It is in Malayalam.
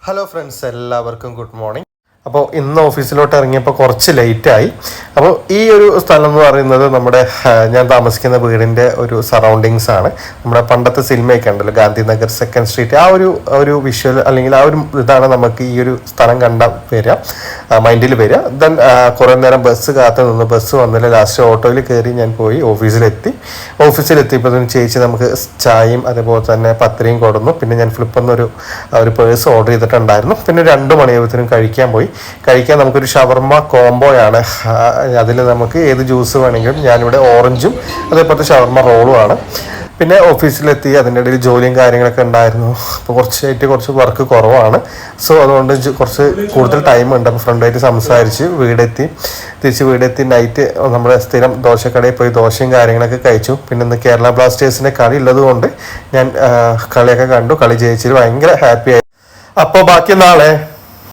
ഹലോ ഫ്രണ്ട്സ്, എല്ലാവർക്കും ഗുഡ് മോർണിംഗ്. അപ്പോൾ ഇന്ന് ഓഫീസിലോട്ട് ഇറങ്ങിയപ്പോൾ കുറച്ച് ലേറ്റായി. അപ്പോൾ ഈ ഒരു സ്ഥലം എന്ന് പറയുന്നത് നമ്മുടെ ഞാൻ താമസിക്കുന്ന വീടിൻ്റെ ഒരു സറൗണ്ടിങ്സ് ആണ്. നമ്മുടെ പണ്ടത്തെ സിനിമയൊക്കെ ഉണ്ടല്ലോ, ഗാന്ധിനഗർ സെക്കൻഡ് സ്ട്രീറ്റ്, ആ ഒരു വിഷ്വൽ അല്ലെങ്കിൽ ആ ഒരു ഇതാണ് നമുക്ക് ഈ ഒരു സ്ഥലം കണ്ട വരിക, മൈൻഡിൽ വരിക. ദെൻ കുറേ നേരം ബസ് കാത്തു നിന്ന്, ബസ് വന്നില്ല. ലാസ്റ്റ് ഓട്ടോയിൽ കയറി ഞാൻ പോയി ഓഫീസിലെത്തിയപ്പോൾ ചേച്ചി നമുക്ക് ചായയും അതേപോലെ തന്നെ പത്തിരിയും കൊടുന്നു. പിന്നെ ഞാൻ ഫ്ലിപ്പിൽ ഒരു പേഴ്സ് ഓർഡർ ചെയ്തിട്ടുണ്ടായിരുന്നു. പിന്നെ 2 മണിയാകുമ്പോഴത്തേനും കഴിക്കാൻ നമുക്കൊരു ഷവർമ കോംബോയാണ്. അതിൽ നമുക്ക് ഏത് ജ്യൂസ് വേണമെങ്കിലും, ഞാനിവിടെ ഓറഞ്ചും അതേപോലത്തെ ഷവർമ റോളും ആണ്. പിന്നെ ഓഫീസിലെത്തി, അതിൻ്റെ ഇടയിൽ ജോലിയും കാര്യങ്ങളൊക്കെ ഉണ്ടായിരുന്നു. അപ്പോൾ കുറച്ച് വർക്ക് കുറവാണ്. സോ അതുകൊണ്ട് കുറച്ച് കൂടുതൽ ടൈമുണ്ട്. അപ്പോൾ ഫ്രണ്ടായിട്ട് സംസാരിച്ച് തിരിച്ച് വീടെത്തി നൈറ്റ് നമ്മുടെ സ്ഥിരം ദോശക്കടയിൽ പോയി ദോശയും കാര്യങ്ങളൊക്കെ കഴിച്ചു. പിന്നെ ഇന്ന് കേരള ബ്ലാസ്റ്റേഴ്സിൻ്റെ കളി ഉള്ളത് കൊണ്ട് ഞാൻ കളിയൊക്കെ കണ്ടു. കളി ജയിച്ചതിൽ ഭയങ്കര ഹാപ്പിയായി. അപ്പോൾ ബാക്കി നാളെ